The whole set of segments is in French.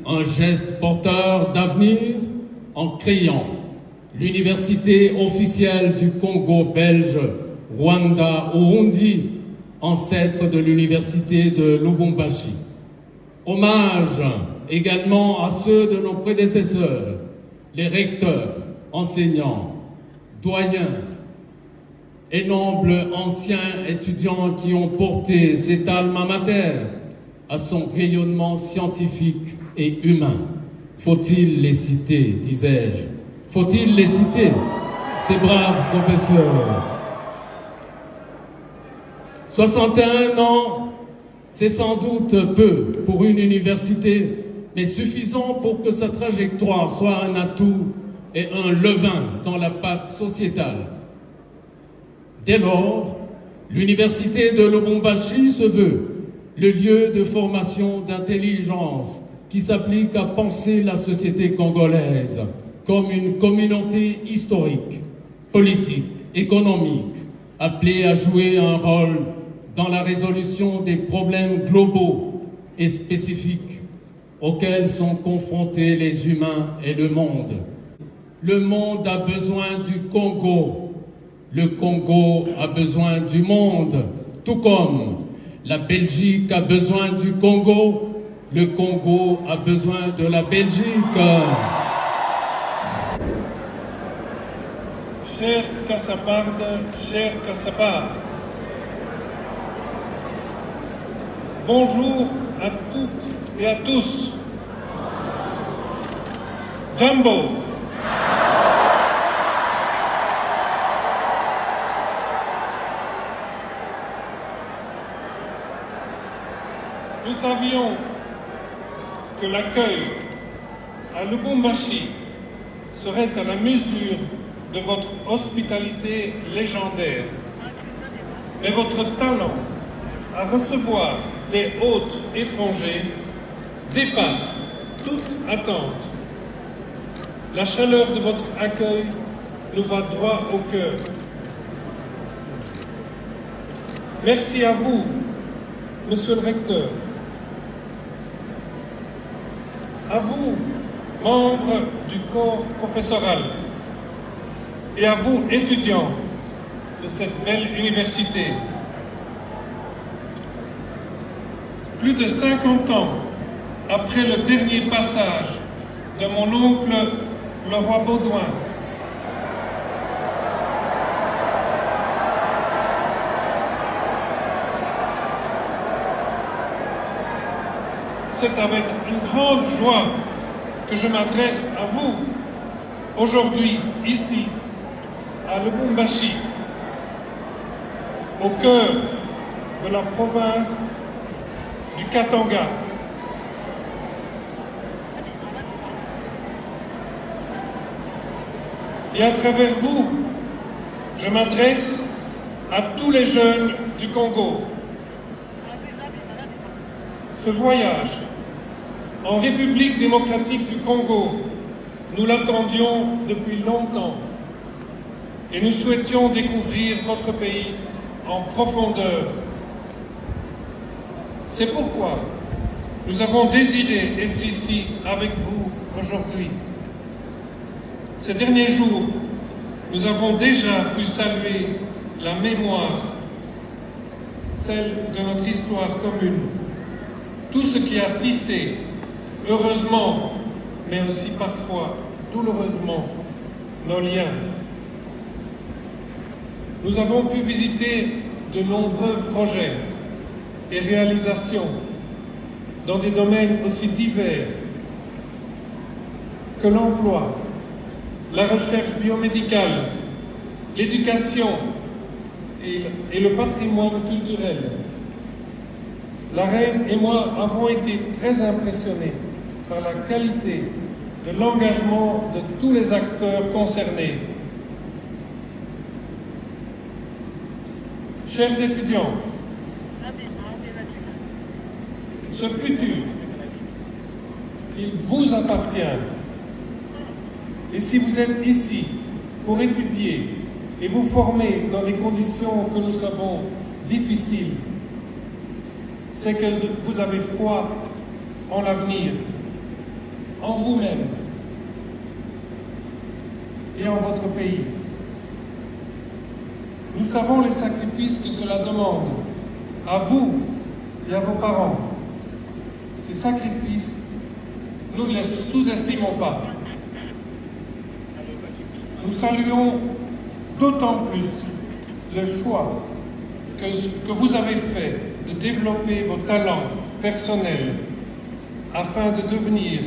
Un geste porteur d'avenir en créant l'université officielle du Congo belge Rwanda-Urundi, ancêtre de l'université de Lubumbashi. Hommage également à ceux de nos prédécesseurs, les recteurs, enseignants, doyens et nobles anciens étudiants qui ont porté cet alma mater à son rayonnement scientifique et humain. Faut-il les citer, disais-je? Faut-il les citer, ces braves professeurs? 61 ans, c'est sans doute peu pour une université, mais suffisant pour que sa trajectoire soit un atout et un levain dans la pâte sociétale. Dès lors, l'université de Lubumbashi se veut le lieu de formation d'intelligence qui s'applique à penser la société congolaise comme une communauté historique, politique, économique, appelée à jouer un rôle dans la résolution des problèmes globaux et spécifiques auxquels sont confrontés les humains et le monde. Le monde a besoin du Congo. Le Congo a besoin du monde, tout comme la Belgique a besoin du Congo, le Congo a besoin de la Belgique. Cher Kassapard, cher Kassapard, bonjour à toutes et à tous. Jambo. Nous savions que l'accueil à Lubumbashi serait à la mesure de votre hospitalité légendaire. Mais votre talent à recevoir des hôtes étrangers dépasse toute attente. La chaleur de votre accueil nous va droit au cœur. Merci à vous, Monsieur le Recteur. À vous, membres du corps professoral, et à vous, étudiants de cette belle université. Plus de 50 ans après le dernier passage de mon oncle, le roi Baudouin, c'est avec une grande joie que je m'adresse à vous, aujourd'hui, ici, à Lubumbashi, au cœur de la province du Katanga. Et à travers vous, je m'adresse à tous les jeunes du Congo. Ce voyage en République démocratique du Congo, nous l'attendions depuis longtemps et nous souhaitions découvrir votre pays en profondeur. C'est pourquoi nous avons désiré être ici avec vous aujourd'hui. Ces derniers jours, nous avons déjà pu saluer la mémoire, celle de notre histoire commune, tout ce qui a tissé, heureusement, mais aussi parfois douloureusement, nos liens. nous avons pu visiter de nombreux projets et réalisations dans des domaines aussi divers que l'emploi, la recherche biomédicale, l'éducation et le patrimoine culturel. La Reine et moi avons été très impressionnés par la qualité de l'engagement de tous les acteurs concernés. Chers étudiants, ce futur, il vous appartient. Et si vous êtes ici pour étudier et vous former dans des conditions que nous savons difficiles, c'est que vous avez foi en l'avenir, en vous-même et en votre pays. Nous savons les sacrifices que cela demande à vous et à vos parents. Ces sacrifices, nous ne les sous-estimons pas. Nous saluons d'autant plus le choix que vous avez fait de développer vos talents personnels afin de devenir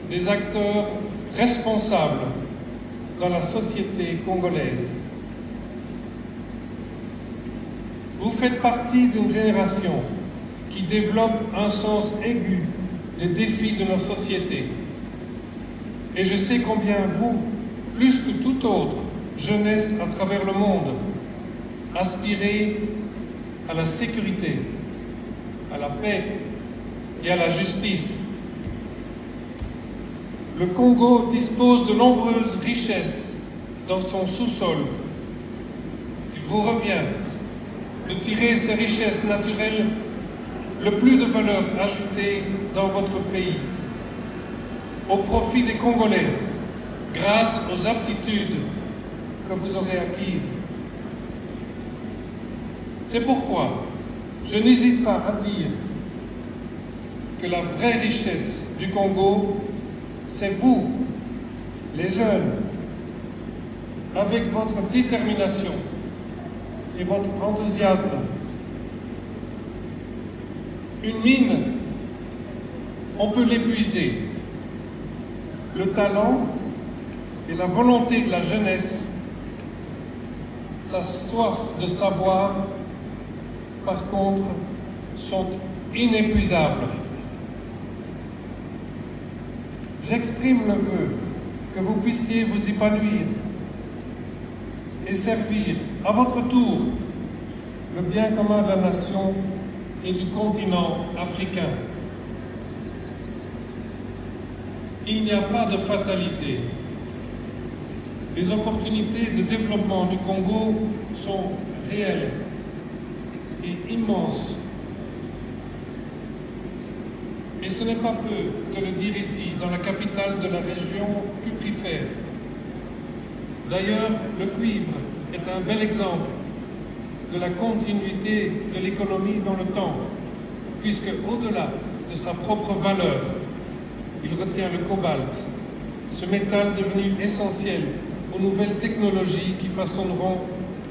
des acteurs responsables dans la société congolaise. Vous faites partie d'une génération qui développe un sens aigu des défis de nos sociétés. Et je sais combien vous, plus que toute autre jeunesse à travers le monde, aspirez à la sécurité, à la paix et à la justice. Le Congo dispose de nombreuses richesses dans son sous-sol. Il vous revient de tirer ces richesses naturelles le plus de valeur ajoutée dans votre pays, au profit des Congolais, grâce aux aptitudes que vous aurez acquises. C'est pourquoi je n'hésite pas à dire que la vraie richesse du Congo, c'est vous, les jeunes, avec votre détermination et votre enthousiasme. Une mine, on peut l'épuiser. Le talent et la volonté de la jeunesse, sa soif de savoir, par contre, sont inépuisables. J'exprime le vœu que vous puissiez vous épanouir et servir à votre tour le bien commun de la nation et du continent africain. Il n'y a pas de fatalité. Les opportunités de développement du Congo sont réelles et immenses. Et ce n'est pas peu de le dire ici, dans la capitale de la région cuprifère. D'ailleurs, le cuivre est un bel exemple de la continuité de l'économie dans le temps, puisque au-delà de sa propre valeur, il retient le cobalt, ce métal devenu essentiel aux nouvelles technologies qui façonneront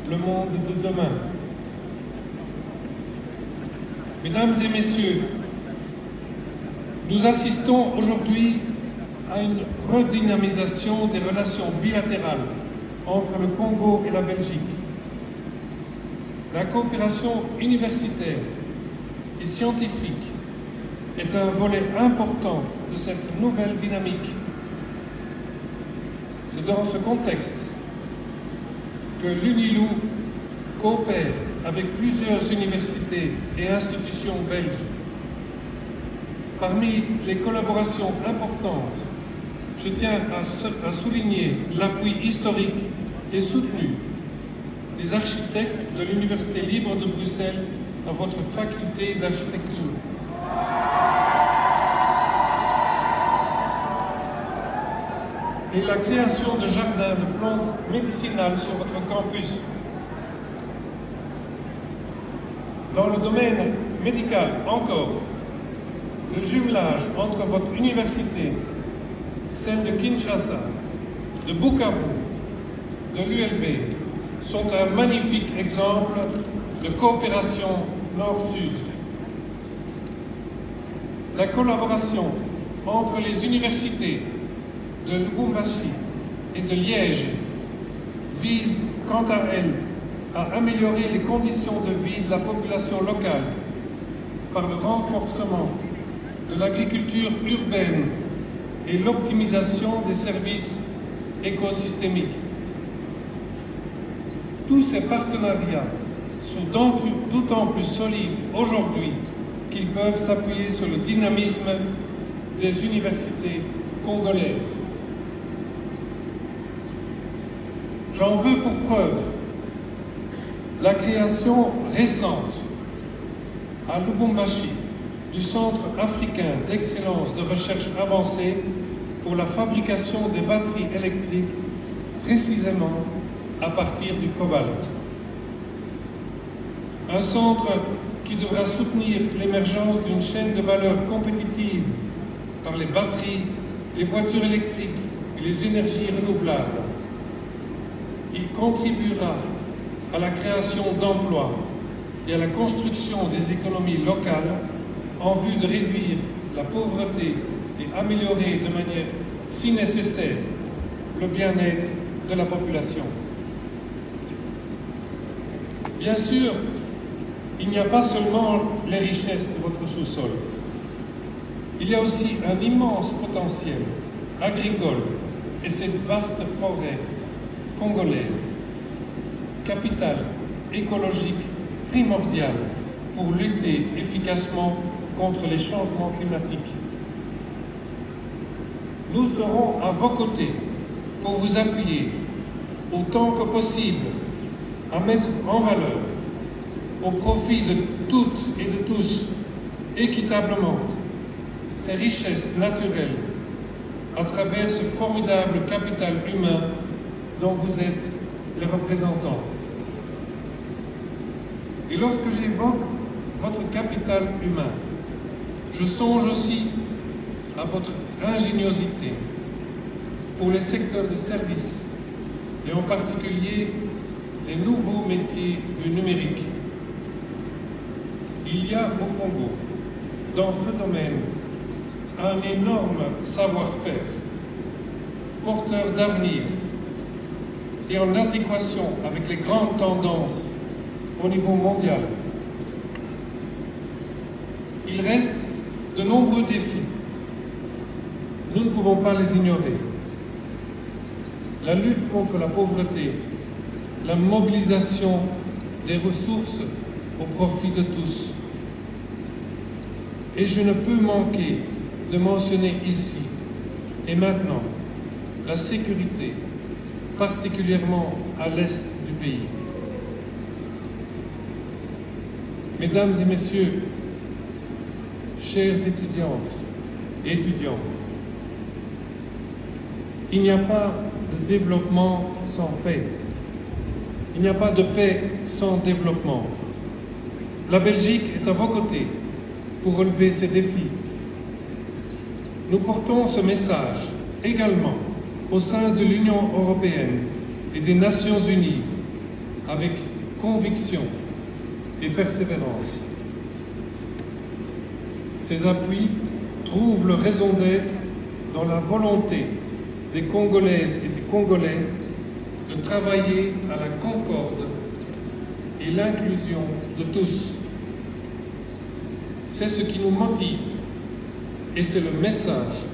le monde de demain. Mesdames et messieurs, nous assistons aujourd'hui à une redynamisation des relations bilatérales entre le Congo et la Belgique. La coopération universitaire et scientifique est un volet important de cette nouvelle dynamique. C'est dans ce contexte que l'UNILOU coopère avec plusieurs universités et institutions belges. Parmi les collaborations importantes, je tiens à souligner l'appui historique et soutenu des architectes de l'Université libre de Bruxelles à votre faculté d'architecture. Et la création de jardins de plantes médicinales sur votre campus. Dans le domaine médical encore, le jumelage entre votre université, celle de Kinshasa, de Bukavu, de l'ULB, sont un magnifique exemple de coopération Nord-Sud. La collaboration entre les universités de Lubumbashi et de Liège vise, quant à elle, à améliorer les conditions de vie de la population locale par le renforcement de l'agriculture urbaine et l'optimisation des services écosystémiques. Tous ces partenariats sont d'autant plus solides aujourd'hui qu'ils peuvent s'appuyer sur le dynamisme des universités congolaises. J'en veux pour preuve la création récente à Lubumbashi du Centre africain d'excellence de recherche avancée pour la fabrication des batteries électriques, précisément à partir du cobalt. Un centre qui devra soutenir l'émergence d'une chaîne de valeur compétitive par les batteries, les voitures électriques et les énergies renouvelables. Il contribuera à la création d'emplois et à la construction des économies locales en vue de réduire la pauvreté et améliorer de manière si nécessaire le bien-être de la population. Bien sûr, il n'y a pas seulement les richesses de votre sous-sol. Il y a aussi un immense potentiel agricole et cette vaste forêt congolaise, capital écologique primordial pour lutter efficacement contre les changements climatiques. Nous serons à vos côtés pour vous appuyer autant que possible à mettre en valeur, au profit de toutes et de tous, équitablement, ces richesses naturelles à travers ce formidable capital humain dont vous êtes les représentants. Et lorsque j'évoque votre capital humain, je songe aussi à votre ingéniosité pour les secteurs de services et en particulier les nouveaux métiers du numérique. Il y a au Congo, dans ce domaine, un énorme savoir-faire, porteur d'avenir et en adéquation avec les grandes tendances au niveau mondial. Il reste de nombreux défis. Nous ne pouvons pas les ignorer. La lutte contre la pauvreté, la mobilisation des ressources au profit de tous. Et je ne peux manquer de mentionner ici et maintenant la sécurité, particulièrement à l'est du pays. Mesdames et messieurs, chères étudiantes et étudiants, il n'y a pas de développement sans paix. Il n'y a pas de paix sans développement. La Belgique est à vos côtés pour relever ces défis. Nous portons ce message également au sein de l'Union européenne et des Nations unies avec conviction et persévérance. Ces appuis trouvent leur raison d'être dans la volonté des Congolaises et des Congolais de travailler à la concorde et l'inclusion de tous. C'est ce qui nous motive et c'est le message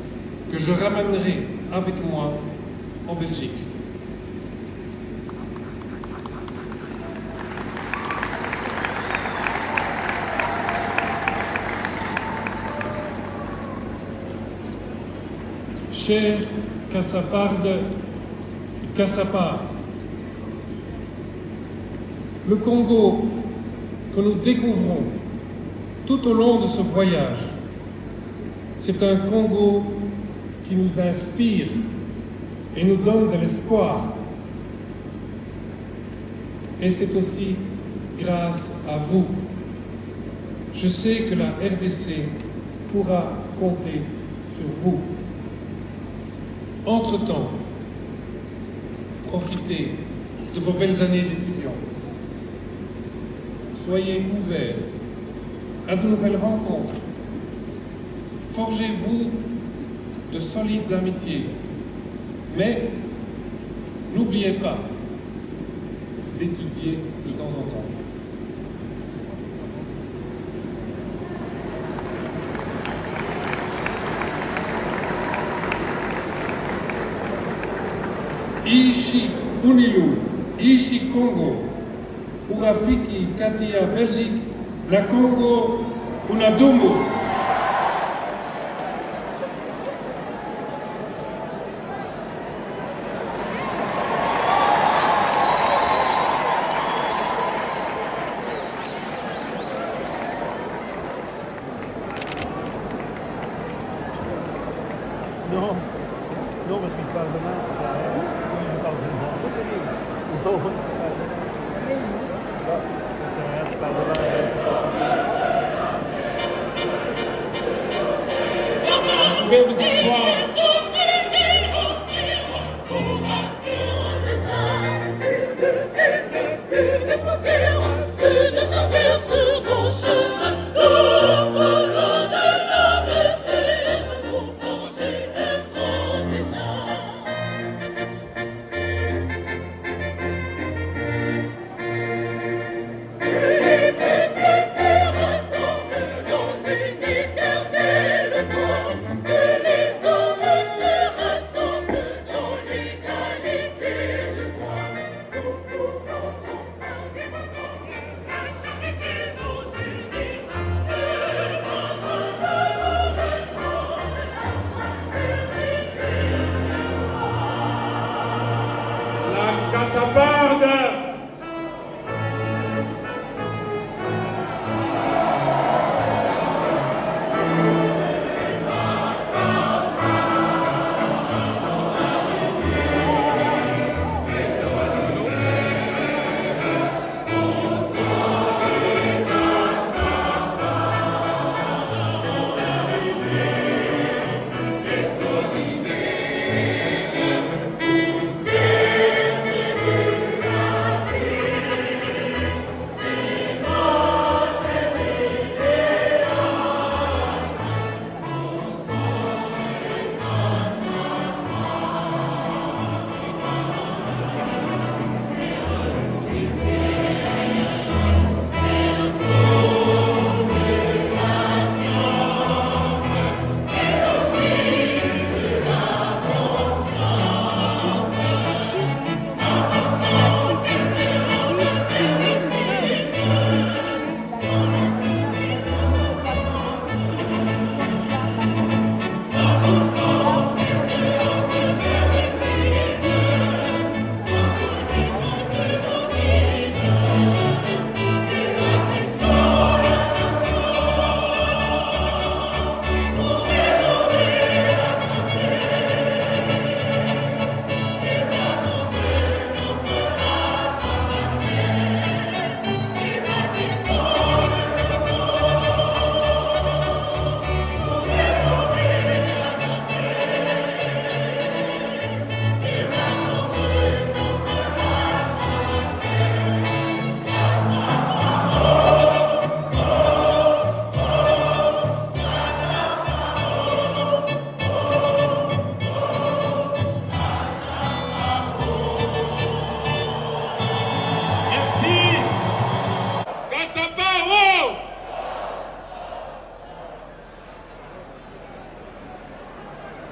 que je ramènerai avec moi en Belgique. Cher Kassaparde et Kassapar, le Congo que nous découvrons tout au long de ce voyage, c'est un Congo qui nous inspire et nous donne de l'espoir. Et c'est aussi grâce à vous. Je sais que la RDC pourra compter sur vous. Entre-temps, profitez de vos belles années d'étudiants. Soyez ouverts à de nouvelles rencontres. Forgez-vous de solides amitiés. Mais n'oubliez pas d'étudier de temps en temps. Ici Unilu, ici Congo, Urafiki, Katia, Belgique, na Congo, Unadomo. Non, non, parce que je parle demain, je parle demain. Non, c'est rien, je parle demain. Vous pouvez vous asseoir.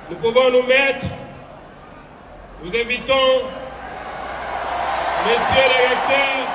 Nous pouvons nous mettre. Nous invitons Monsieur le recteur,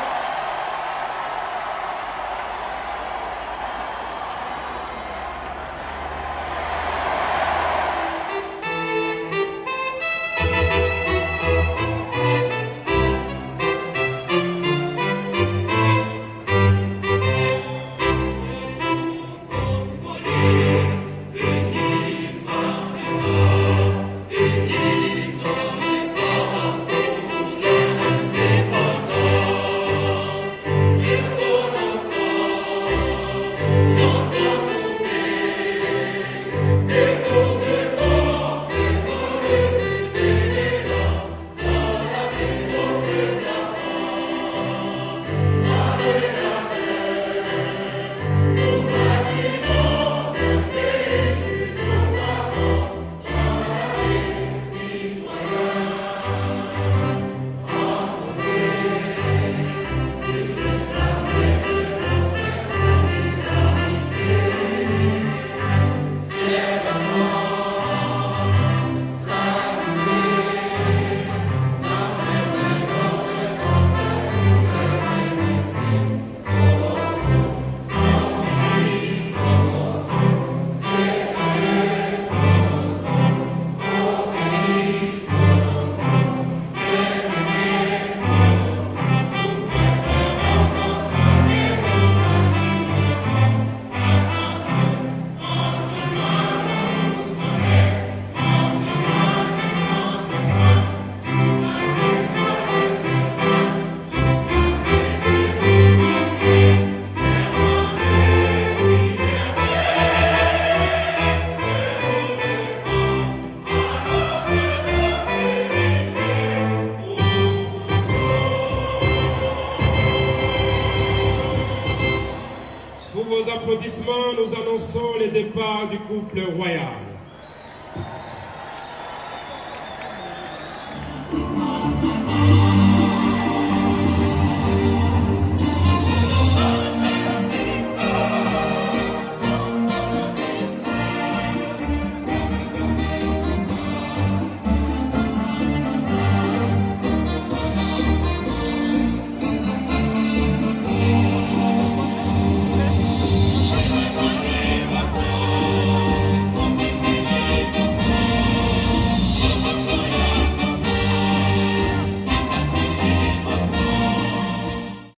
vos applaudissements, nous annonçons le départ du couple royal.